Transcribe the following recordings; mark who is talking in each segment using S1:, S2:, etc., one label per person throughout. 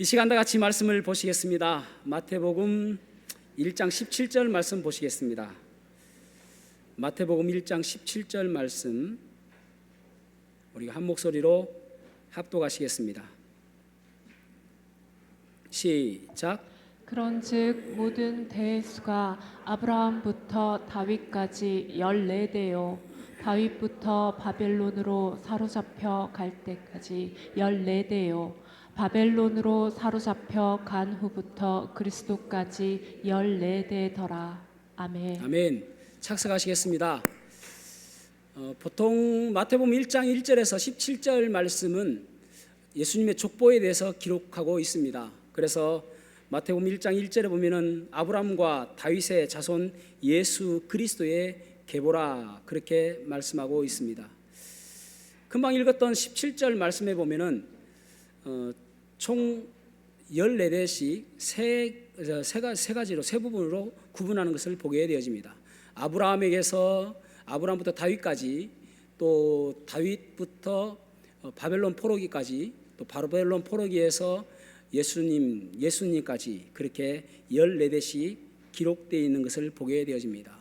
S1: 이 시간 다 같이 말씀을 보시겠습니다. 마태복음 1장 17절 말씀 보시겠습니다. 마태복음 1장 17절 말씀 우리가 한 목소리로 합독하시겠습니다. 시작.
S2: 그런즉 모든 대수가 아브라함부터 다윗까지 14대요 다윗부터 바벨론으로 사로잡혀 갈 때까지 14대요 바벨론으로 사로잡혀 간 후부터 그리스도까지 14대더라. 아멘.
S1: 아멘. 착석하시겠습니다. 보통 마태복음 1장 1절에서 17절 말씀은 예수님의 족보에 대해서 기록하고 있습니다. 그래서 마태복음 1장 1절에 보면은 아브라함과 다윗의 자손 예수 그리스도의 계보라 그렇게 말씀하고 있습니다. 금방 읽었던 17절 말씀에 보면은 총 14대씩 세 가지로 세 부분으로 구분하는 것을 보게 되어집니다. 아브라함부터 다윗까지, 또 다윗부터 바벨론 포로기까지, 또 바벨론 포로기에서 예수님까지 그렇게 14대씩 기록되어 있는 것을 보게 되어집니다.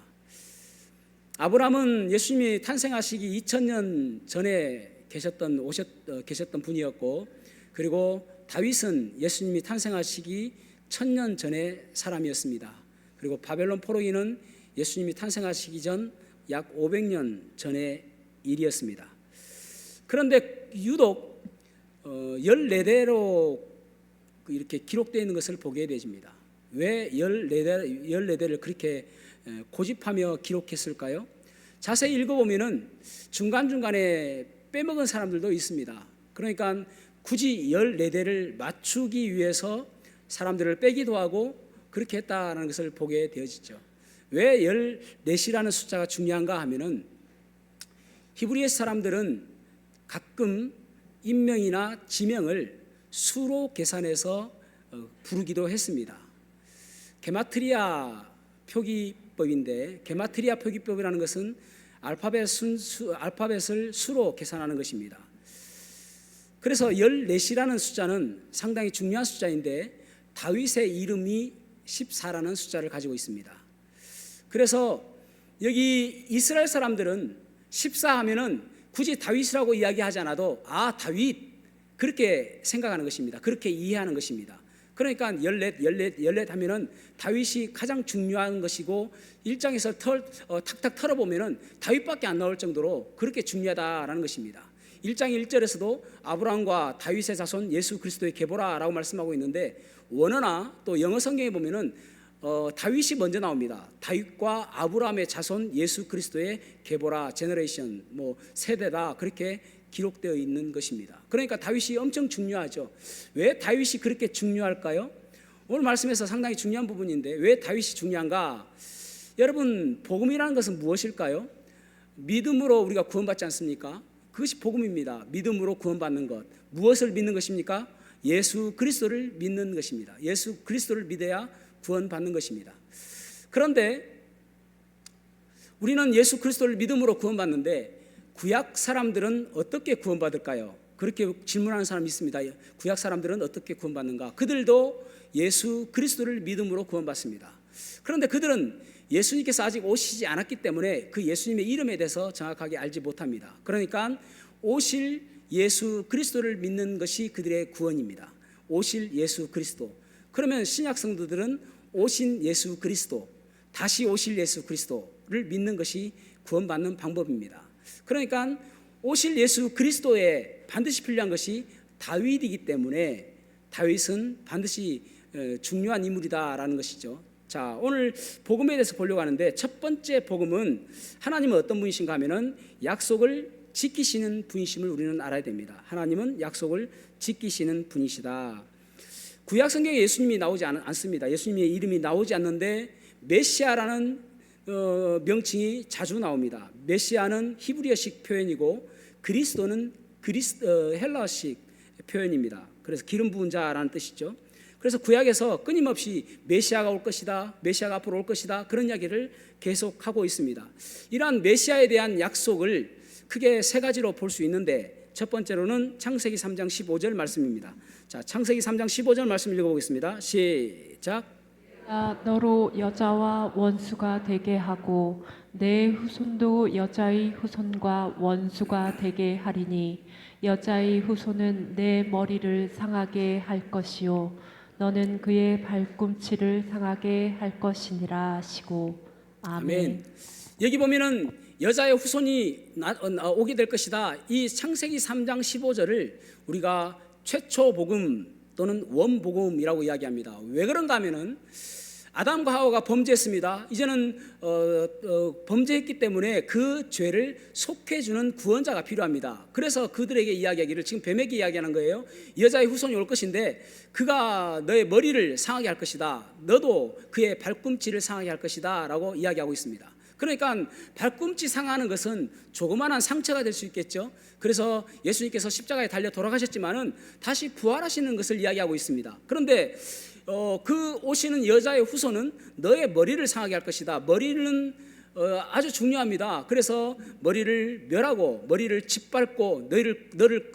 S1: 아브라함은 예수님이 탄생하시기 2000년 전에 계셨던 분이었고, 그리고 다윗은 예수님이 탄생하시기 1000년 전의 사람이었습니다. 그리고 바벨론 포로기는 예수님이 탄생하시기 전 약 500년 전의 일이었습니다. 그런데 유독 14대로 이렇게 기록되어 있는 것을 보게 되집니다. 왜 14대를 그렇게 고집하며 기록했을까요? 자세히 읽어보면 중간중간에 빼먹은 사람들도 있습니다. 그러니까 굳이 14대를 맞추기 위해서 사람들을 빼기도 하고 그렇게 했다는 것을 보게 되어지죠. 왜 14이라는 숫자가 중요한가 하면은 히브리의 사람들은 가끔 인명이나 지명을 수로 계산해서 부르기도 했습니다. 게마트리아 표기법인데, 게마트리아 표기법이라는 것은 알파벳을 수로 계산하는 것입니다. 그래서 14이라는 숫자는 상당히 중요한 숫자인데 다윗의 이름이 14라는 숫자를 가지고 있습니다. 그래서 여기 이스라엘 사람들은 14 하면은 굳이 다윗이라고 이야기하지 않아도 다윗 그렇게 생각하는 것입니다. 그렇게 이해하는 것입니다. 그러니까 14 하면은 다윗이 가장 중요한 것이고, 1장에서 탁탁 털어보면은 다윗밖에 안 나올 정도로 그렇게 중요하다라는 것입니다. 1장 1절에서도 아브라함과 다윗의 자손 예수 그리스도의 계보라라고 말씀하고 있는데, 원어나 또 영어 성경에 보면은 다윗이 먼저 나옵니다. 다윗과 아브라함의 자손 예수 그리스도의 계보라, 제너레이션, 세대다 그렇게 기록되어 있는 것입니다. 그러니까 다윗이 엄청 중요하죠. 왜 다윗이 그렇게 중요할까요? 오늘 말씀에서 상당히 중요한 부분인데 왜 다윗이 중요한가? 여러분, 복음이라는 것은 무엇일까요? 믿음으로 우리가 구원받지 않습니까? 그것이 복음입니다. 믿음으로 구원받는 것. 무엇을 믿는 것입니까? 예수 그리스도를 믿는 것입니다. 예수 그리스도를 믿어야 구원받는 것입니다. 그런데 우리는 예수 그리스도를 믿음으로 구원받는데 구약 사람들은 어떻게 구원받을까요? 그렇게 질문하는 사람이 있습니다. 구약 사람들은 어떻게 구원받는가? 그들도 예수 그리스도를 믿음으로 구원받습니다. 그런데 그들은 예수님께서 아직 오시지 않았기 때문에 그 예수님의 이름에 대해서 정확하게 알지 못합니다. 그러니까 오실 예수 그리스도를 믿는 것이 그들의 구원입니다. 오실 예수 그리스도. 그러면 신약 성도들은 오신 예수 그리스도, 다시 오실 예수 그리스도를 믿는 것이 구원받는 방법입니다. 그러니까 오실 예수 그리스도에 반드시 필요한 것이 다윗이기 때문에 다윗은 반드시 중요한 인물이다라는 것이죠. 자, 오늘 복음에 대해서 보려고 하는데, 첫 번째 복음은 하나님은 어떤 분이신가 하면은 약속을 지키시는 분이심을 우리는 알아야 됩니다. 하나님은 약속을 지키시는 분이시다. 구약 성경에 예수님이 나오지 않습니다. 예수님의 이름이 나오지 않는데 메시아라는 명칭이 자주 나옵니다. 메시아는 히브리어식 표현이고 그리스도는 헬라어식 표현입니다. 그래서 기름 부은 자라는 뜻이죠. 그래서 구약에서 끊임없이 메시아가 올 것이다, 메시아가 앞으로 올 것이다, 그런 이야기를 계속하고 있습니다. 이러한 메시아에 대한 약속을 크게 세 가지로 볼 수 있는데, 첫 번째로는 창세기 3장 15절 말씀입니다. 자, 창세기 3장 15절 말씀 읽어보겠습니다. 시작.
S2: 너로 여자와 원수가 되게 하고 내 후손도 여자의 후손과 원수가 되게 하리니 여자의 후손은 내 머리를 상하게 할 것이요 너는 그의 발꿈치를 상하게 할 것이니라 하시고. 아멘.
S1: 여기 보면은 여자의 후손이 오게 될 것이다. 이 창세기 3장 15절을 우리가 최초 복음 또는 원복음이라고 이야기합니다. 왜 그런가 하면은 아담과 하와가 범죄했습니다. 이제는 범죄했기 때문에 그 죄를 속해주는 구원자가 필요합니다. 그래서 그들에게 이야기하기를, 지금 뱀에게 이야기하는 거예요. 여자의 후손이 올 것인데 그가 너의 머리를 상하게 할 것이다. 너도 그의 발꿈치를 상하게 할 것이다 라고 이야기하고 있습니다. 그러니까 발꿈치 상하는 것은 조그마한 상처가 될 수 있겠죠. 그래서 예수님께서 십자가에 달려 돌아가셨지만은 다시 부활하시는 것을 이야기하고 있습니다. 그런데 그 오시는 여자의 후손은 너의 머리를 상하게 할 것이다. 머리는 아주 중요합니다. 그래서 머리를 멸하고 머리를 짓밟고 너를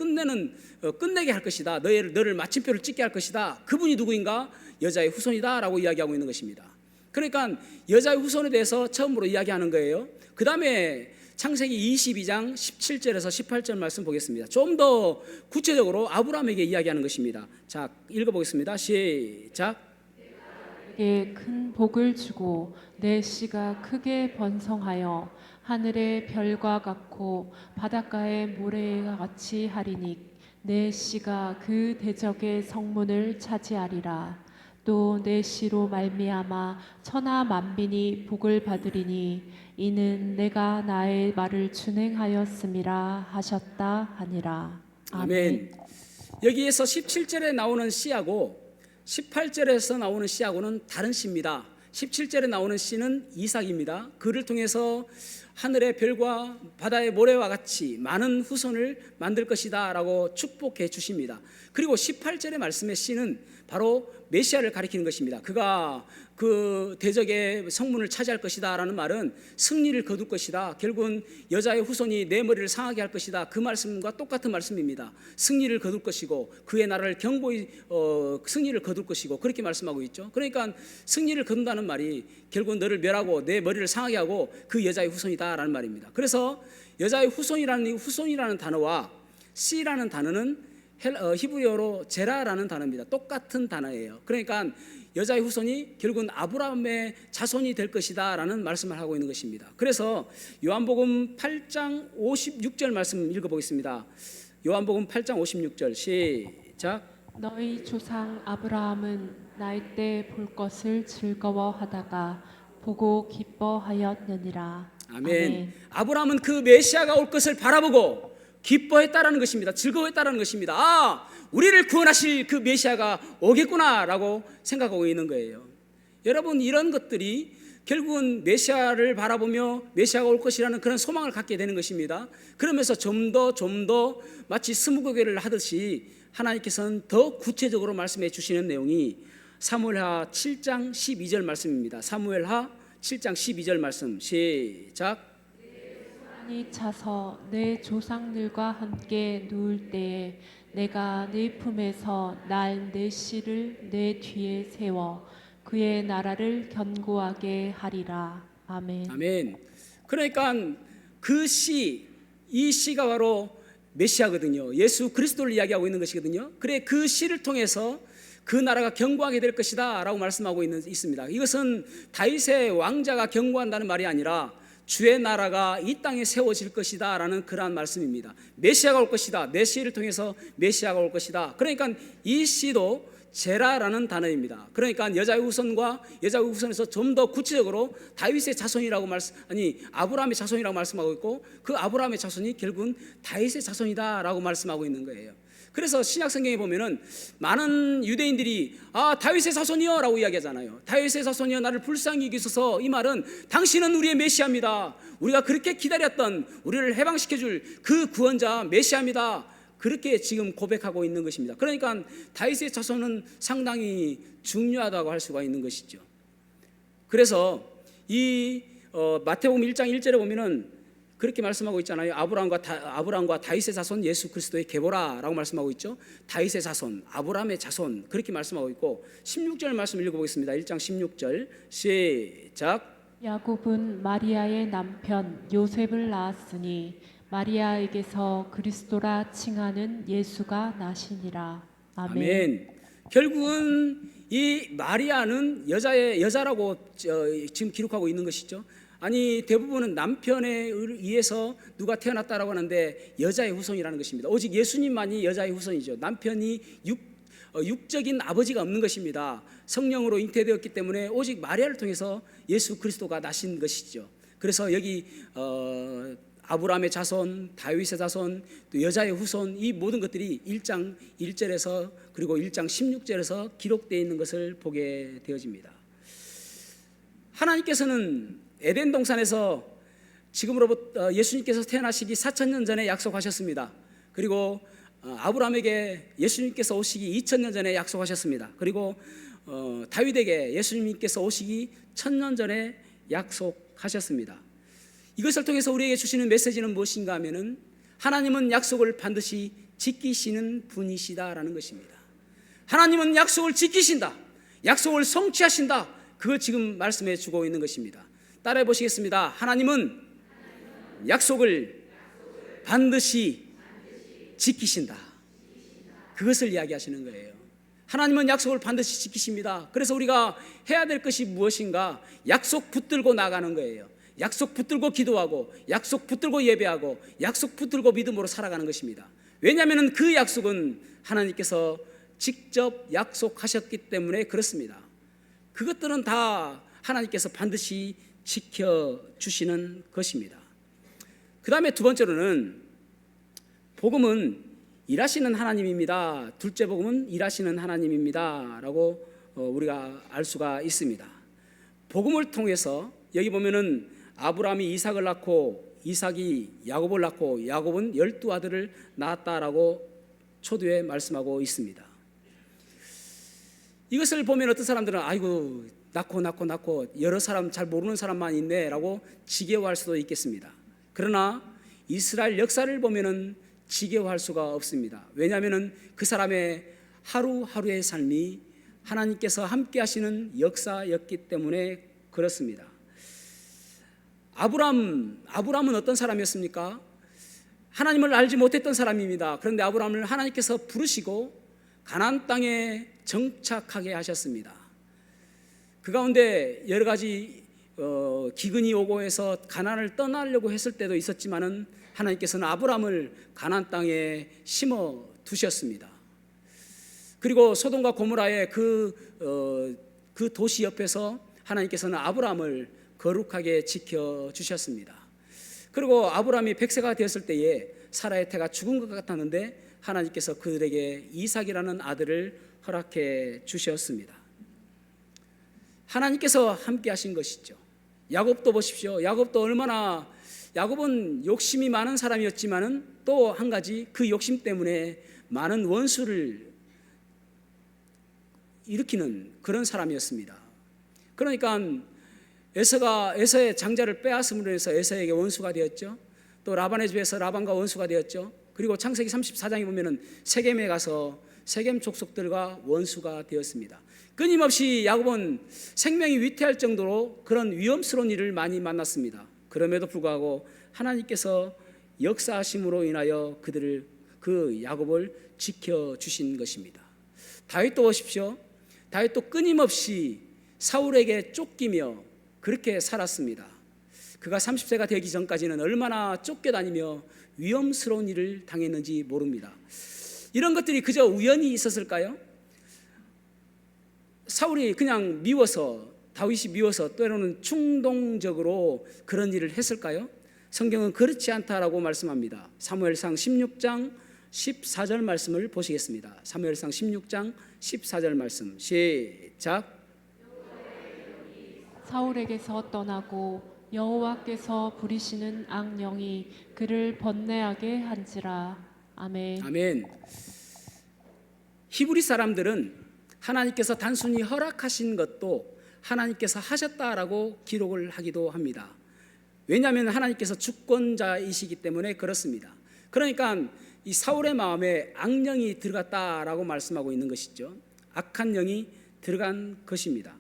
S1: 끝내게 할 것이다. 너를 마침표를 찍게 할 것이다. 그분이 누구인가? 여자의 후손이다라고 이야기하고 있는 것입니다. 그러니까 여자의 후손에 대해서 처음으로 이야기하는 거예요. 그 다음에 창세기 22장 17절에서 18절 말씀 보겠습니다. 좀 더 구체적으로 아브라함에게 이야기하는 것입니다. 자, 읽어보겠습니다. 시작.
S2: 내게 큰 복을 주고 내 씨가 크게 번성하여 하늘의 별과 같고 바닷가의 모래와 같이 하리니 내 씨가 그 대적의 성문을 차지하리라. 또 내 씨로 말미암아 천하 만민이 복을 받으리니 이는 내가 나의 말을 준행하였음이라 하셨다 하니라.
S1: 아멘. 여기에서 17절에 나오는 씨하고 18절에서 나오는 씨하고는 다른 씨입니다. 17절에 나오는 씨는 이삭입니다. 그를 통해서 하늘의 별과 바다의 모래와 같이 많은 후손을 만들 것이다 라고 축복해 주십니다. 그리고 18절의 말씀의 씨는 바로 메시아를 가리키는 것입니다. 그가 그 대적의 성문을 차지할 것이다 라는 말은 승리를 거둘 것이다. 결국은 여자의 후손이 내 머리를 상하게 할 것이다. 그 말씀과 똑같은 말씀입니다. 승리를 거둘 것이고 그의 나라를 견고히 승리를 거둘 것이고 그렇게 말씀하고 있죠. 그러니까 승리를 거둔다는 말이 결국은 너를 멸하고 내 머리를 상하게 하고 그 여자의 후손이다 라는 말입니다. 그래서 여자의 후손이라는 단어와 씨라는 단어는 히브리어로 제라라는 단어입니다. 똑같은 단어예요. 그러니까 여자의 후손이 결국은 아브라함의 자손이 될 것이다 라는 말씀을 하고 있는 것입니다. 그래서 요한복음 8장 56절 말씀 읽어보겠습니다. 요한복음 8장 56절 시작.
S2: 너희 조상 아브라함은 나이 때 볼 것을 즐거워하다가 보고 기뻐하였느니라.
S1: 아멘. 아브라함은 그 메시아가 올 것을 바라보고 기뻐했다라는 것입니다. 즐거워했다라는 것입니다. 아, 우리를 구원하실 그 메시아가 오겠구나라고 생각하고 있는 거예요. 여러분, 이런 것들이 결국은 메시아를 바라보며 메시아가 올 것이라는 그런 소망을 갖게 되는 것입니다. 그러면서 좀 더 마치 스무고개를 하듯이 하나님께서는 더 구체적으로 말씀해 주시는 내용이 사무엘하 7장 12절 말씀입니다. 사무엘하 7장 12절 말씀 시작.
S2: 이 차서 내 조상들과 함께 누울 때에 내가 네 품에서 날 내 씨를 내 뒤에 세워 그의 나라를 견고하게 하리라. 아멘.
S1: 아멘. 그러니까 그 씨, 이 씨가 바로 메시아거든요. 예수 그리스도를 이야기하고 있는 것이거든요. 그래, 그 씨를 통해서 그 나라가 견고하게 될 것이다 라고 말씀하고 있습니다. 이것은 다윗의 왕자가 견고한다는 말이 아니라 주의 나라가 이 땅에 세워질 것이다 라는 그러한 말씀입니다. 메시아가 올 것이다. 내 씨를 통해서 메시아가 올 것이다. 그러니까 이 씨도 제라라는 단어입니다. 그러니까 여자의 후손과 여자의 후손에서 좀 더 구체적으로 다윗의 자손이라고 아브라함의 자손이라고 말씀하고 있고 그 아브라함의 자손이 결국은 다윗의 자손이다라고 말씀하고 있는 거예요. 그래서 신약 성경에 보면은 많은 유대인들이 다윗의 자손이여 라고 이야기하잖아요. 다윗의 자손이여 나를 불쌍히 여기소서. 이 말은 당신은 우리의 메시아입니다. 우리가 그렇게 기다렸던 우리를 해방시켜줄 그 구원자 메시아입니다. 그렇게 지금 고백하고 있는 것입니다. 그러니까 다윗의 자손은 상당히 중요하다고 할 수가 있는 것이죠. 그래서 이 마태복음 1장 1절에 보면은 그렇게 말씀하고 있잖아요. 아브라함과 다윗의 자손 예수 그리스도의 계보라라고 말씀하고 있죠. 다윗의 자손, 아브라함의 자손 그렇게 말씀하고 있고 16절 말씀 읽어보겠습니다. 1장 16절 시작.
S2: 야곱은 마리아의 남편 요셉을 낳았으니 마리아에게서 그리스도라 칭하는 예수가 나시니라. 아멘.
S1: 아멘. 결국은 이 마리아는 여자라고 지금 기록하고 있는 것이죠. 아니 대부분은 남편에 의해서 누가 태어났다라고 하는데 여자의 후손이라는 것입니다. 오직 예수님만이 여자의 후손이죠. 남편이 육적인 아버지가 없는 것입니다. 성령으로 잉태되었기 때문에 오직 마리아를 통해서 예수 그리스도가 나신 것이죠. 그래서 여기 아브라함의 자손, 다윗의 자손, 또 여자의 후손 이 모든 것들이 1장 1절에서 그리고 1장 16절에서 기록되어 있는 것을 보게 되어집니다. 하나님께서는 에덴 동산에서 지금으로부터 예수님께서 태어나시기 4,000년 전에 약속하셨습니다. 그리고 아브라함에게 예수님께서 오시기 2,000년 전에 약속하셨습니다. 그리고 다윗에게 예수님께서 오시기 1,000년 전에 약속하셨습니다. 이것을 통해서 우리에게 주시는 메시지는 무엇인가 하면은 하나님은 약속을 반드시 지키시는 분이시다라는 것입니다. 하나님은 약속을 지키신다. 약속을 성취하신다. 그걸 지금 말씀해 주고 있는 것입니다. 따라해 보시겠습니다. 하나님은 약속을 반드시 지키신다. 그것을 이야기하시는 거예요. 하나님은 약속을 반드시 지키십니다. 그래서 우리가 해야 될 것이 무엇인가? 약속 붙들고 나가는 거예요. 약속 붙들고 기도하고 약속 붙들고 예배하고 약속 붙들고 믿음으로 살아가는 것입니다. 왜냐하면 그 약속은 하나님께서 직접 약속하셨기 때문에 그렇습니다. 그것들은 다 하나님께서 반드시 지켜주시는 것입니다. 그 다음에 두 번째로는 복음은 일하시는 하나님입니다. 둘째 복음은 일하시는 하나님입니다 라고 우리가 알 수가 있습니다. 복음을 통해서 여기 보면은 아브라함이 이삭을 낳고 이삭이 야곱을 낳고 야곱은 12아들을 낳았다라고 초두에 말씀하고 있습니다. 이것을 보면 어떤 사람들은 아이고 낳고 여러 사람 잘 모르는 사람만 있네 라고 지겨워할 수도 있겠습니다. 그러나 이스라엘 역사를 보면은 지겨워할 수가 없습니다. 왜냐하면 그 사람의 하루하루의 삶이 하나님께서 함께 하시는 역사였기 때문에 그렇습니다. 아브라함은 어떤 사람이었습니까? 하나님을 알지 못했던 사람입니다. 그런데 아브라함을 하나님께서 부르시고 가나안 땅에 정착하게 하셨습니다. 그 가운데 여러 가지 기근이 오고 해서 가나안을 떠나려고 했을 때도 있었지만은 하나님께서는 아브라함을 가나안 땅에 심어 두셨습니다. 그리고 소돔과 고모라의 그 도시 옆에서 하나님께서는 아브라함을 거룩하게 지켜주셨습니다. 그리고 아브라함이 100세가 되었을 때에 사라의 태가 죽은 것 같았는데 하나님께서 그들에게 이삭이라는 아들을 허락해 주셨습니다. 하나님께서 함께 하신 것이죠. 야곱도 보십시오. 야곱은 욕심이 많은 사람이었지만은 또 한 가지 그 욕심 때문에 많은 원수를 일으키는 그런 사람이었습니다. 그러니까 에서의 장자를 빼앗음으로 해서 에서에게 원수가 되었죠. 또 라반의 집에서 라반과 원수가 되었죠. 그리고 창세기 34장에 보면은 세겜에 가서 세겜 족속들과 원수가 되었습니다. 끊임없이 야곱은 생명이 위태할 정도로 그런 위험스러운 일을 많이 만났습니다. 그럼에도 불구하고 하나님께서 역사하심으로 인하여 그 야곱을 지켜주신 것입니다. 다윗도 보십시오. 다윗도 끊임없이 사울에게 쫓기며 그렇게 살았습니다. 그가 30세가 되기 전까지는 얼마나 쫓겨다니며 위험스러운 일을 당했는지 모릅니다. 이런 것들이 그저 우연히 있었을까요? 사울이 그냥 다윗이 미워서 때로는 충동적으로 그런 일을 했을까요? 성경은 그렇지 않다라고 말씀합니다. 사무엘상 16장 14절 말씀을 보시겠습니다. 사무엘상 16장 14절 말씀 시작.
S2: 사울에게서 떠나고 여호와께서 부리시는 악령이 그를 번뇌하게 한지라. 아멘.
S1: 아멘. 히브리 사람들은 하나님께서 단순히 허락하신 것도 하나님께서 하셨다라고 기록을 하기도 합니다. 왜냐하면 하나님께서 주권자이시기 때문에 그렇습니다. 그러니까 이 사울의 마음에 악령이 들어갔다라고 말씀하고 있는 것이죠. 악한 영이 들어간 것입니다.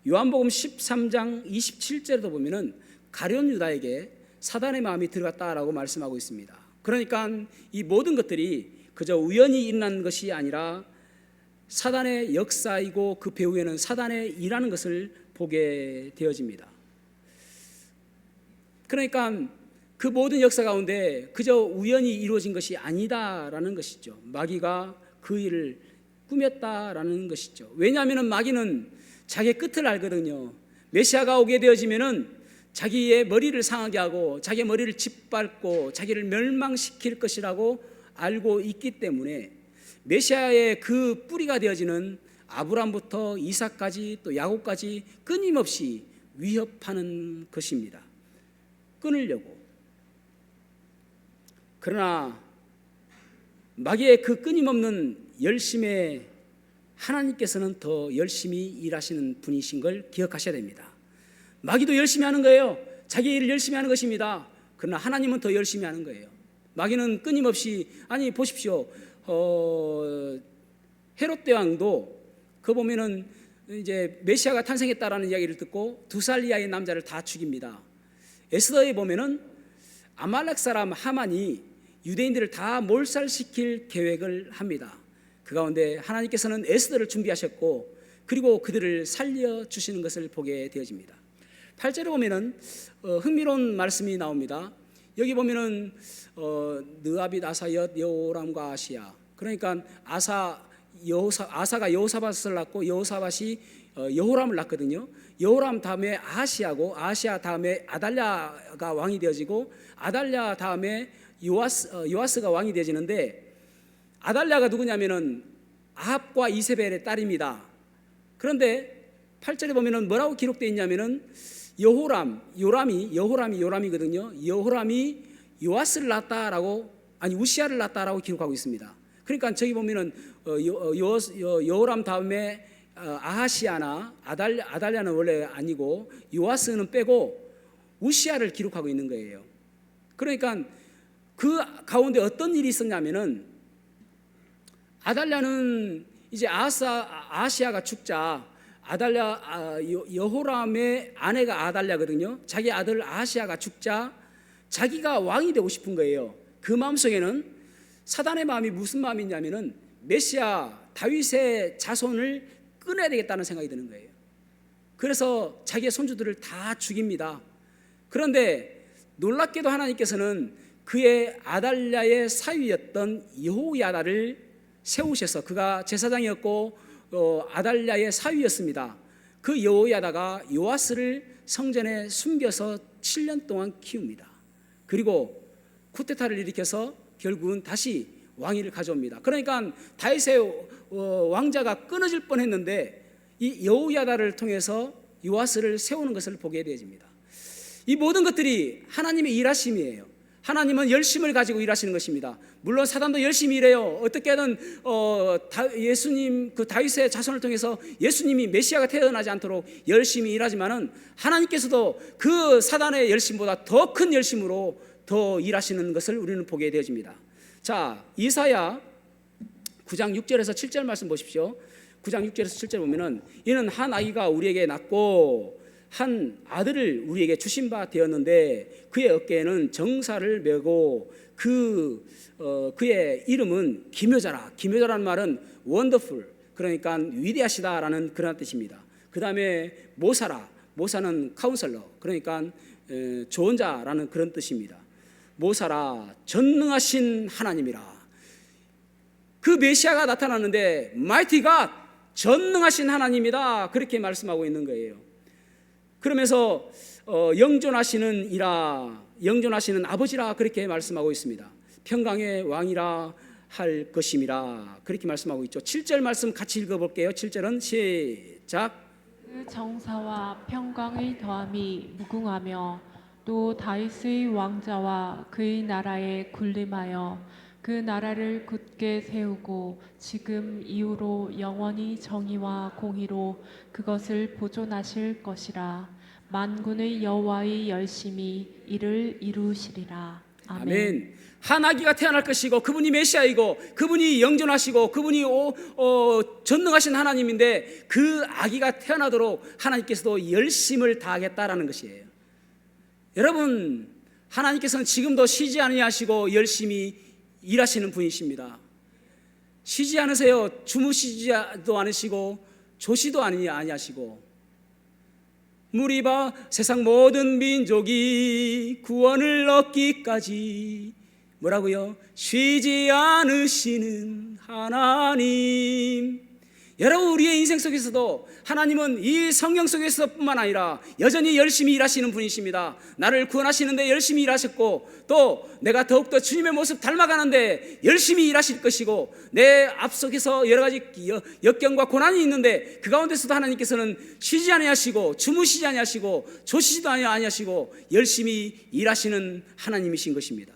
S1: 요한복음 13장 27절에도 보면은 가룟 유다에게 사단의 마음이 들어갔다라고 말씀하고 있습니다. 그러니까 이 모든 것들이 그저 우연히 일어난 것이 아니라 사단의 역사이고 그 배후에는 사단의 일하는 것을 보게 되어집니다. 그러니까 그 모든 역사 가운데 그저 우연히 이루어진 것이 아니다라는 것이죠. 마귀가 그 일을 꾸몄다라는 것이죠. 왜냐하면 마귀는 자기의 끝을 알거든요. 메시아가 오게 되어지면은 자기의 머리를 상하게 하고 자기의 머리를 짓밟고 자기를 멸망시킬 것이라고 알고 있기 때문에 메시아의 그 뿌리가 되어지는 아브람부터 이삭까지 또 야곱까지 끊임없이 위협하는 것입니다. 끊으려고. 그러나 마귀의 그 끊임없는 열심에 하나님께서는 더 열심히 일하시는 분이신 걸 기억하셔야 됩니다. 마귀도 열심히 하는 거예요. 자기 일을 열심히 하는 것입니다. 그러나 하나님은 더 열심히 하는 거예요. 마귀는 끊임없이, 아니 보십시오, 헤롯 대왕도 그 보면은 이제 메시아가 탄생했다라는 이야기를 듣고 2살 이하의 남자를 다 죽입니다. 에스더에 보면은 아말렉 사람 하만이 유대인들을 다 몰살시킬 계획을 합니다. 그 가운데 하나님께서는 에스더를 준비하셨고 그리고 그들을 살려주시는 것을 보게 되어집니다. 8절에 보면은 흥미로운 말씀이 나옵니다. 여기 보면은 느아빗, 아사옅, 여호람과 아시야. 그러니까 아사가 여호사밧을 낳고 여호사밧이 여호람을 낳거든요. 여호람 다음에 아하시아고 아하시아 다음에 아달랴가 왕이 되어지고 아달랴 다음에 요아스가 왕이 되어지는데 아달랴가 누구냐면은 아합과 이세벨의 딸입니다. 그런데 8절에 보면은 뭐라고 기록되어 있냐면은 요람이거든요. 여호람이 요아스를 낳았다라고, 아니 우시아를 낳았다라고 기록하고 있습니다. 그러니까 저기 보면은 여호람 다음에 아하시아나 아달랴는 원래 아니고 요아스는 빼고 우시아를 기록하고 있는 거예요. 그러니까 그 가운데 어떤 일이 있었냐면은 아달랴는 이제 아하시아가 죽자 여호람의 아내가 아달랴거든요. 자기 아들 아하시아가 죽자 자기가 왕이 되고 싶은 거예요. 그 마음속에는 사단의 마음이 무슨 마음이냐면은 메시아 다윗의 자손을 끊어야 되겠다는 생각이 드는 거예요. 그래서 자기의 손주들을 다 죽입니다. 그런데 놀랍게도 하나님께서는 그의 아달랴의 사위였던 여호야다를 세우셔서, 그가 제사장이었고 아달랴의 사위였습니다. 그 여호야다가 요아스를 성전에 숨겨서 7년 동안 키웁니다. 그리고 쿠데타를 일으켜서 결국은 다시 왕위를 가져옵니다. 그러니까 다윗의 왕자가 끊어질 뻔했는데 이 여호야다를 통해서 요아스를 세우는 것을 보게 되어집니다. 이 모든 것들이 하나님의 일하심이에요. 하나님은 열심을 가지고 일하시는 것입니다. 물론 사단도 열심히 일해요. 어떻게든 예수님 그 다윗의 자손을 통해서 예수님이 메시아가 태어나지 않도록 열심히 일하지만은 하나님께서도 그 사단의 열심보다 더 큰 열심으로 더 일하시는 것을 우리는 보게 되어집니다. 자, 이사야 9장 6절에서 7절 말씀 보십시오. 9장 6절에서 7절 보면은 이는 한 아이가 우리에게 낳고 한 아들을 우리에게 주신 바 되었는데 그의 어깨에는 정사를 메고 그의 이름은 기묘자라. 기묘자라는 말은 원더풀, 그러니까 위대하시다라는 그런 뜻입니다. 그 다음에 모사라. 모사는 카운셀러, 그러니까 좋은 자라는 그런 뜻입니다. 모사라, 전능하신 하나님이라. 그 메시아가 나타나는데 마이티 갓, 전능하신 하나님이다, 그렇게 말씀하고 있는 거예요. 그러면서 영존하시는 이라, 영존하시는 아버지라, 그렇게 말씀하고 있습니다. 평강의 왕이라 할 것임이라, 그렇게 말씀하고 있죠. 7절 말씀 같이 읽어볼게요. 7절은 시작.
S2: 그 정사와 평강의 더함이 무궁하며 또 다윗의 왕자와 그의 나라에 군림하여 그 나라를 굳게 세우고 지금 이후로 영원히 정의와 공의로 그것을 보존하실 것이라. 만군의 여호와의 열심히 이를 이루시리라. 아멘.
S1: 아멘. 한 아기가 태어날 것이고 그분이 메시아이고 그분이 영존하시고 그분이 전능하신 하나님인데 그 아기가 태어나도록 하나님께서도 열심을 다하겠다라는 것이에요. 여러분, 하나님께서는 지금도 쉬지 아니하시고 열심히 일하시는 분이십니다. 쉬지 않으세요. 주무시지도 않으시고 조시도 아니하시고 무리바 세상 모든 민족이 구원을 얻기까지 뭐라고요? 쉬지 않으시는 하나님. 여러분, 우리의 인생 속에서도 하나님은 이 성경 속에서뿐만 아니라 여전히 열심히 일하시는 분이십니다. 나를 구원하시는데 열심히 일하셨고 또 내가 더욱더 주님의 모습 닮아가는데 열심히 일하실 것이고 내 앞속에서 여러 가지 역경과 고난이 있는데 그 가운데서도 하나님께서는 쉬지 아니하시고 주무시지 아니하시고 조시지도 아니하시고 열심히 일하시는 하나님이신 것입니다.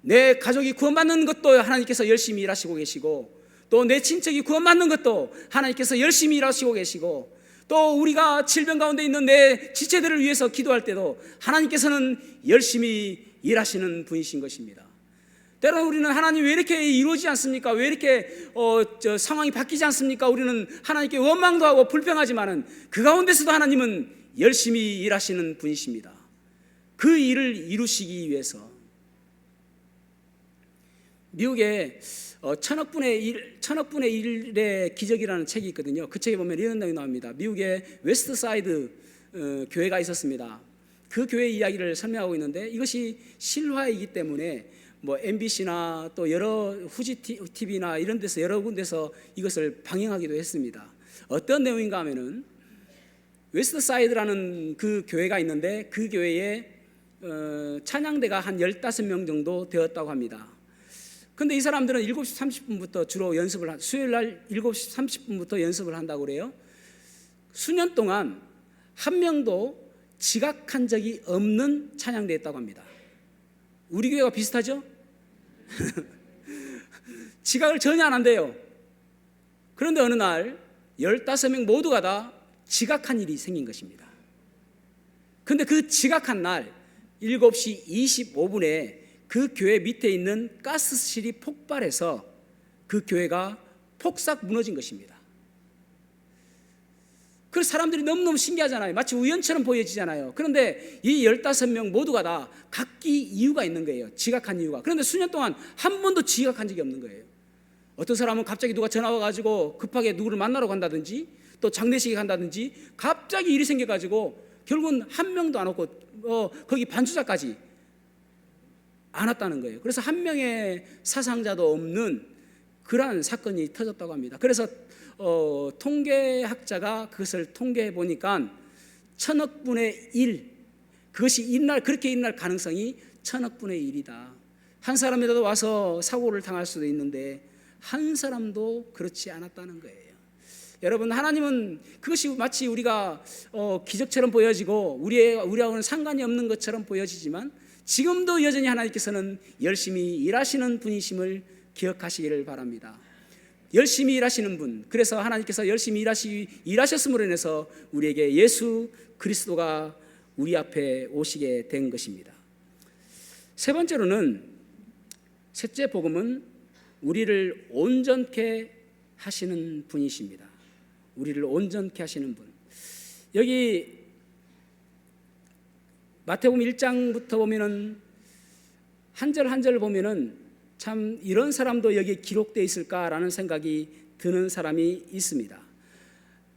S1: 내 가족이 구원받는 것도 하나님께서 열심히 일하시고 계시고 또 내 친척이 구원받는 것도 하나님께서 열심히 일하시고 계시고 또 우리가 질병 가운데 있는 내 지체들을 위해서 기도할 때도 하나님께서는 열심히 일하시는 분이신 것입니다. 때로는 우리는 하나님 왜 이렇게 이루어지지 않습니까? 왜 이렇게 상황이 바뀌지 않습니까? 우리는 하나님께 원망도 하고 불평하지만은 그 가운데서도 하나님은 열심히 일하시는 분이십니다. 그 일을 이루시기 위해서 미국에 천억분의 1의 기적이라는 책이 있거든요. 그 책에 보면 이런 내용이 나옵니다. 미국의 웨스트사이드 교회가 있었습니다. 그 교회 이야기를 설명하고 있는데 이것이 실화이기 때문에 뭐 MBC나 또 여러 후지 TV나 이런 데서 여러 군데서 이것을 방영하기도 했습니다. 어떤 내용인가 하면은 웨스트사이드라는 그 교회가 있는데 그 교회에 찬양대가 한 15명 정도 되었다고 합니다. 근데 이 사람들은 7시 30분부터 주로 연습을 수요일 날 7시 30분부터 연습을 한다고 그래요. 수년 동안 한 명도 지각한 적이 없는 찬양대였다고 합니다. 우리 교회가 비슷하죠? 지각을 전혀 안 한대요. 그런데 어느 날 15명 모두가 다 지각한 일이 생긴 것입니다. 근데 그 지각한 날 7시 25분에 그 교회 밑에 있는 가스실이 폭발해서 그 교회가 폭삭 무너진 것입니다. 그래서 사람들이 너무너무 신기하잖아요. 마치 우연처럼 보여지잖아요. 그런데 이 15명 모두가 다 각기 이유가 있는 거예요. 지각한 이유가. 그런데 수년 동안 한 번도 지각한 적이 없는 거예요. 어떤 사람은 갑자기 누가 전화 와가지고 급하게 누구를 만나러 간다든지 또 장례식에 간다든지 갑자기 일이 생겨가지고 결국은 한 명도 안 왔고 거기 반주자까지 안 왔다는 거예요. 그래서 한 명의 사상자도 없는 그러한 사건이 터졌다고 합니다. 그래서 통계학자가 그것을 통계해 보니까 1000억분의 1 그것이 그렇게 일어날 가능성이 1000억분의 1이다. 한 사람이라도 와서 사고를 당할 수도 있는데 한 사람도 그렇지 않았다는 거예요. 여러분, 하나님은 그것이 마치 우리가 기적처럼 보여지고 우리하고는 상관이 없는 것처럼 보여지지만 지금도 여전히 하나님께서는 열심히 일하시는 분이심을 기억하시기를 바랍니다. 열심히 일하시는 분, 그래서 하나님께서 열심히 일하셨음으로 인해서 우리에게 예수 그리스도가 우리 앞에 오시게 된 것입니다. 세 번째로는 셋째 복음은 우리를 온전케 하시는 분이십니다. 우리를 온전케 하시는 분. 여기 마태복음 1장부터 보면은 한 절 한 절 보면은 참 이런 사람도 여기에 기록되어 있을까라는 생각이 드는 사람이 있습니다.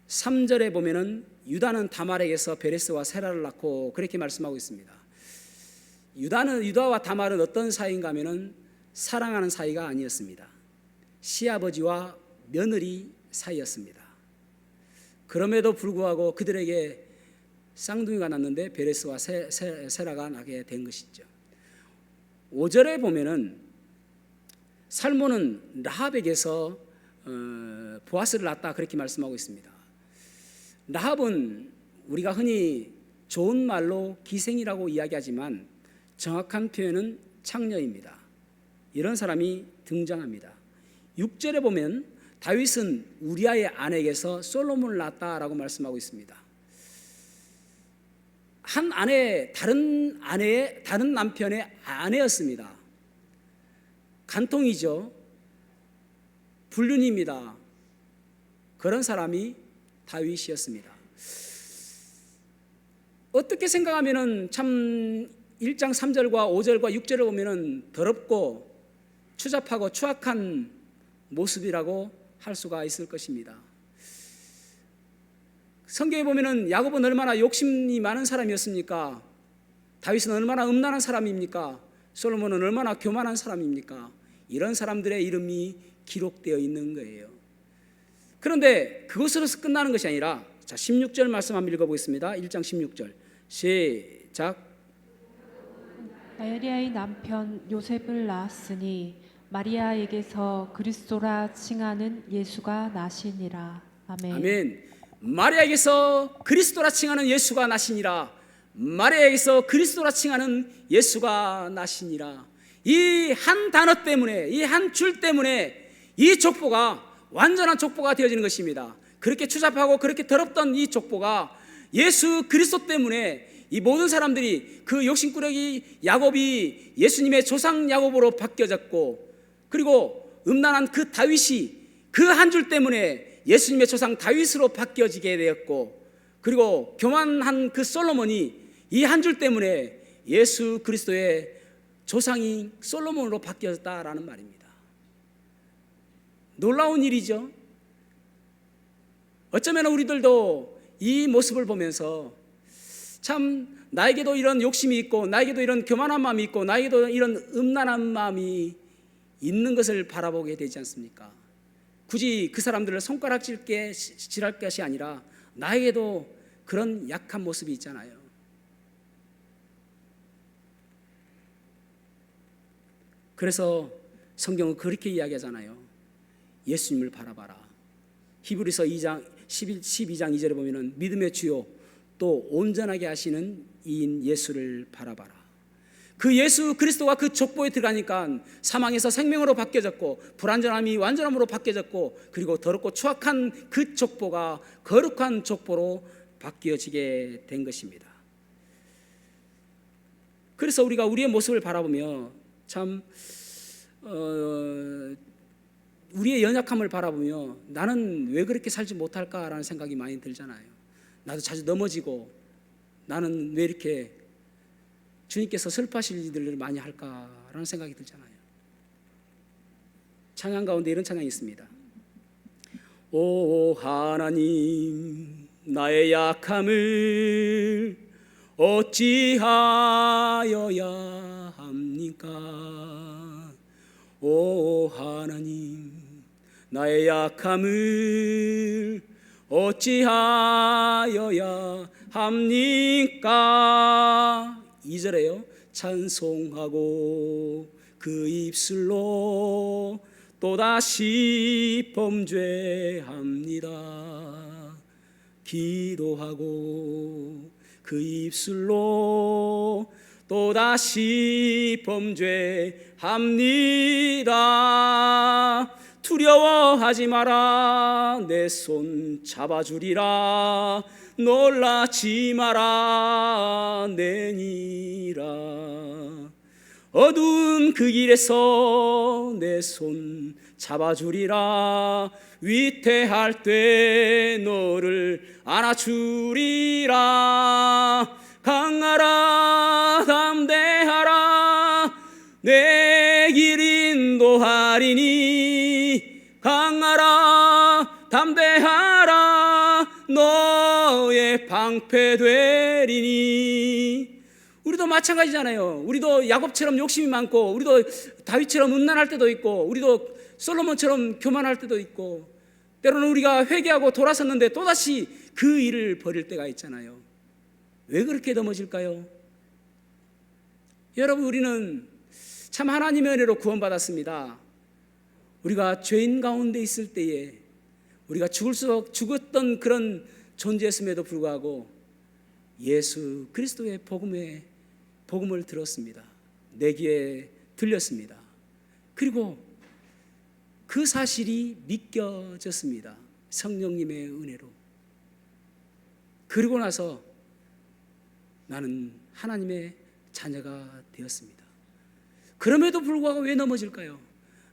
S1: 3절에 보면은 유다는 다말에게서 베레스와 세라를 낳고 그렇게 말씀하고 있습니다. 유다와 다말은 어떤 사이인가 하면은 사랑하는 사이가 아니었습니다. 시아버지와 며느리 사이였습니다. 그럼에도 불구하고 그들에게 쌍둥이가 났는데 베레스와 세라가 나게 된 것이죠. 5절에 보면은 살몬은 라합에게서 보아스를 낳았다 그렇게 말씀하고 있습니다. 라합은 우리가 흔히 좋은 말로 기생이라고 이야기하지만 정확한 표현은 창녀입니다. 이런 사람이 등장합니다. 6절에 보면 다윗은 우리아의 아내에게서 솔로몬을 낳았다라고 말씀하고 있습니다. 한 아내, 다른 남편의 아내였습니다. 간통이죠. 불륜입니다. 그런 사람이 다윗이었습니다. 어떻게 생각하면은 참 1장 3절과 5절과 6절을 보면은 더럽고 추잡하고 추악한 모습이라고 할 수가 있을 것입니다. 성경에 보면은 야곱은 얼마나 욕심이 많은 사람이었습니까? 다윗은 얼마나 음란한 사람입니까? 솔로몬은 얼마나 교만한 사람입니까? 이런 사람들의 이름이 기록되어 있는 거예요. 그런데 그것으로서 끝나는 것이 아니라, 자, 16절 말씀 한번 읽어보겠습니다. 1장 16절 시작.
S2: 마리아의 남편 요셉을 낳았으니 마리아에게서 그리스도라 칭하는 예수가 나시니라. 아멘.
S1: 아멘. 마리아에게서 그리스도라 칭하는 예수가 나시니라. 마리아에게서 그리스도라 칭하는 예수가 나시니라. 이 한 단어 때문에, 이 한 줄 때문에 이 족보가 완전한 족보가 되어지는 것입니다. 그렇게 추잡하고 그렇게 더럽던 이 족보가 예수 그리스도 때문에 이 모든 사람들이, 그 욕심꾸러기 야곱이 예수님의 조상 야곱으로 바뀌어졌고, 그리고 음란한 그 다윗이 그 한 줄 때문에 예수님의 조상 다윗으로 바뀌어지게 되었고, 그리고 교만한 그 솔로몬이 이 한 줄 때문에 예수 그리스도의 조상이 솔로몬으로 바뀌었다라는 말입니다. 놀라운 일이죠. 어쩌면 우리들도 이 모습을 보면서 참 나에게도 이런 욕심이 있고, 나에게도 이런 교만한 마음이 있고, 나에게도 이런 음란한 마음이 있는 것을 바라보게 되지 않습니까? 굳이 그 사람들을 손가락질할 것이 아니라 나에게도 그런 약한 모습이 있잖아요. 그래서 성경은 그렇게 이야기하잖아요. 예수님을 바라봐라. 히브리서 2장 12장 2절에 보면은 믿음의 주요 또 온전하게 하시는 이인 예수를 바라봐라. 그 예수 그리스도가 그 족보에 들어가니까 사망에서 생명으로 바뀌어졌고, 불완전함이 완전함으로 바뀌어졌고, 그리고 더럽고 추악한 그 족보가 거룩한 족보로 바뀌어지게 된 것입니다. 그래서 우리가 우리의 모습을 바라보며 참 우리의 연약함을 바라보며 나는 왜 그렇게 살지 못할까라는 생각이 많이 들잖아요. 나도 자주 넘어지고, 나는 왜 이렇게 주님께서 슬퍼하실 일들을 많이 할까라는 생각이 들잖아요. 찬양 가운데 이런 찬양이 있습니다. 오 하나님, 나의 약함을 어찌하여야 합니까? 오 하나님, 나의 약함을 어찌하여야 합니까? 2절에요. 찬송하고 그 입술로 또다시 범죄합니다. 기도하고 그 입술로 또다시 범죄합니다. 두려워하지 마라, 내 손 잡아주리라. 놀라지 마라, 내니라. 어두운 그 길에서 내 손 잡아주리라. 위태할 때 너를 안아주리라. 강하라, 담대하라, 내 길 인도하리니. 강하라, 담대하라, 너의 방패 되리니. 우리도 마찬가지잖아요. 우리도 야곱처럼 욕심이 많고, 우리도 다윗처럼 음란할 때도 있고, 우리도 솔로몬처럼 교만할 때도 있고, 때로는 우리가 회개하고 돌아섰는데 또다시 그 일을 벌일 때가 있잖아요. 왜 그렇게 넘어질까요? 여러분, 우리는 참 하나님의 은혜로 구원받았습니다. 우리가 죄인 가운데 있을 때에 우리가 죽을수록 죽었던 그런 존재였음에도 불구하고 예수 그리스도의 복음을 들었습니다. 내 귀에 들렸습니다. 그리고 그 사실이 믿겨졌습니다. 성령님의 은혜로. 그리고 나서 나는 하나님의 자녀가 되었습니다. 그럼에도 불구하고 왜 넘어질까요?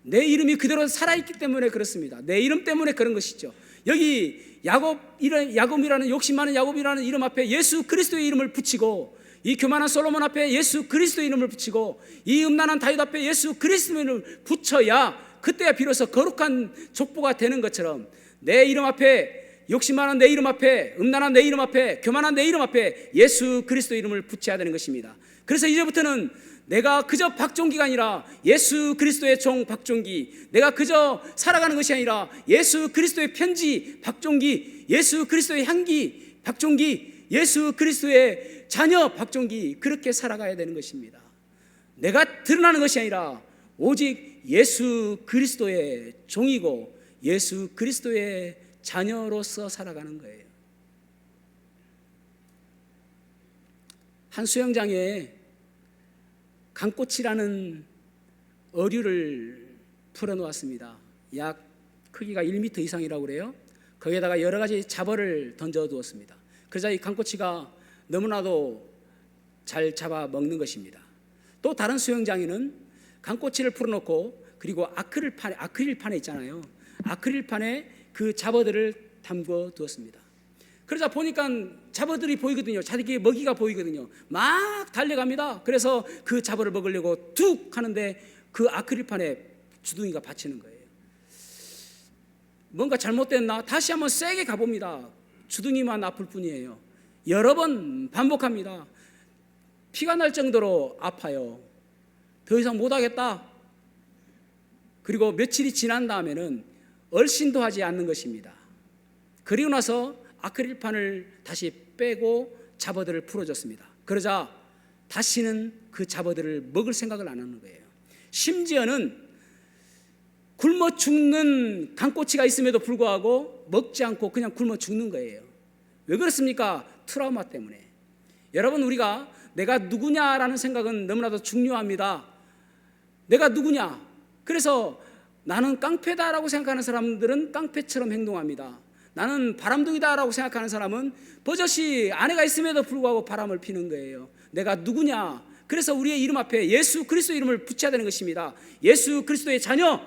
S1: 내 이름이 그대로 살아있기 때문에 그렇습니다. 내 이름 때문에 그런 것이죠. 여기 야곱이라는 욕심 많은 야곱이라는 이름 앞에 예수 그리스도의 이름을 붙이고, 이 교만한 솔로몬 앞에 예수 그리스도의 이름을 붙이고, 이 음란한 다윗 앞에 예수 그리스도의 이름을 붙여야 그때야 비로소 거룩한 족보가 되는 것처럼, 내 이름 앞에, 욕심 많은 내 이름 앞에, 음란한 내 이름 앞에, 교만한 내 이름 앞에 예수 그리스도의 이름을 붙여야 되는 것입니다. 그래서 이제부터는 내가 그저 박종기가 아니라 예수 그리스도의 종 박종기, 내가 그저 살아가는 것이 아니라 예수 그리스도의 편지 박종기, 예수 그리스도의 향기 박종기, 예수 그리스도의 자녀 박종기, 그렇게 살아가야 되는 것입니다. 내가 드러나는 것이 아니라 오직 예수 그리스도의 종이고 예수 그리스도의 자녀로서 살아가는 거예요. 한 수영장에 강꽃이라는 어류를 풀어놓았습니다. 약 크기가 1m 이상이라고 그래요. 거기에다가 여러 가지 잡어를 던져 두었습니다. 그러자 이 강꽃이가 너무나도 잘 잡아 먹는 것입니다. 또 다른 수영장에는 강꽃이를 풀어놓고, 그리고 아크릴판에 있잖아요. 아크릴판에 그 잡어들을 담궈 두었습니다. 그러자 보니까 잡어들이 보이거든요. 자기의 먹이가 보이거든요. 막 달려갑니다. 그래서 그 잡어를 먹으려고 툭 하는데 그 아크릴판에 주둥이가 받치는 거예요. 뭔가 잘못됐나? 다시 한번 세게 가봅니다. 주둥이만 아플 뿐이에요. 여러 번 반복합니다. 피가 날 정도로 아파요. 더 이상 못하겠다. 그리고 며칠이 지난 다음에는 얼씬도 하지 않는 것입니다. 그리고 나서 아크릴판을 다시 빼고 잡어들을 풀어줬습니다. 그러자 다시는 그 잡어들을 먹을 생각을 안 하는 거예요. 심지어는 굶어 죽는 강꼬치가 있음에도 불구하고 먹지 않고 그냥 굶어 죽는 거예요. 왜 그렇습니까? 트라우마 때문에. 여러분, 우리가 내가 누구냐라는 생각은 너무나도 중요합니다. 내가 누구냐? 그래서 나는 깡패다라고 생각하는 사람들은 깡패처럼 행동합니다. 나는 바람둥이다라고 생각하는 사람은 버젓이 아내가 있음에도 불구하고 바람을 피는 거예요. 내가 누구냐? 그래서 우리의 이름 앞에 예수 그리스도 이름을 붙여야 되는 것입니다. 예수 그리스도의 자녀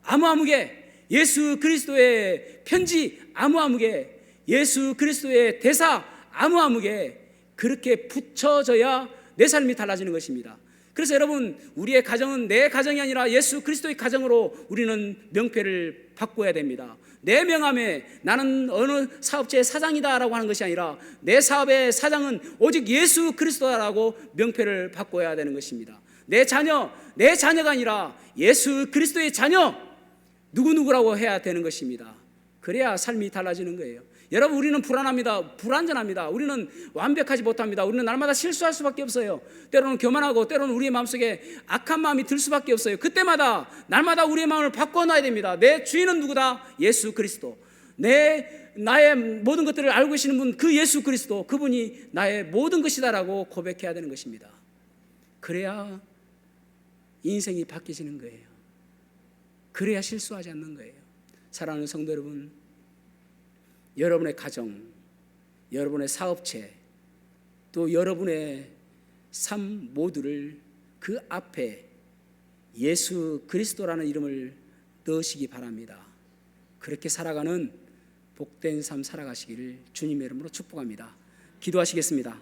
S1: 아무아무개, 예수 그리스도의 편지 아무아무개, 예수 그리스도의 대사 아무아무개, 그렇게 붙여져야 내 삶이 달라지는 것입니다. 그래서 여러분, 우리의 가정은 내 가정이 아니라 예수 그리스도의 가정으로 우리는 명패를 바꿔야 됩니다. 내 명함에 나는 어느 사업체의 사장이다라고 하는 것이 아니라 내 사업의 사장은 오직 예수 그리스도라고 명패를 바꿔야 되는 것입니다. 내 자녀가 아니라 예수 그리스도의 자녀, 누구누구라고 해야 되는 것입니다. 그래야 삶이 달라지는 거예요. 여러분, 우리는 불안합니다. 불완전합니다. 우리는 완벽하지 못합니다. 우리는 날마다 실수할 수밖에 없어요. 때로는 교만하고 때로는 우리의 마음속에 악한 마음이 들 수밖에 없어요. 그때마다 날마다 우리의 마음을 바꿔놔야 됩니다. 내 주인은 누구다? 예수 그리스도. 나의 모든 것들을 알고 계시는 분, 그 예수 그리스도, 그분이 나의 모든 것이다라고 고백해야 되는 것입니다. 그래야 인생이 바뀌어지는 거예요. 그래야 실수하지 않는 거예요. 사랑하는 성도 여러분, 여러분의 가정, 여러분의 사업체, 또 여러분의 삶 모두를 그 앞에 예수 그리스도라는 이름을 넣으시기 바랍니다. 그렇게 살아가는 복된 삶 살아가시기를 주님의 이름으로 축복합니다. 기도하시겠습니다.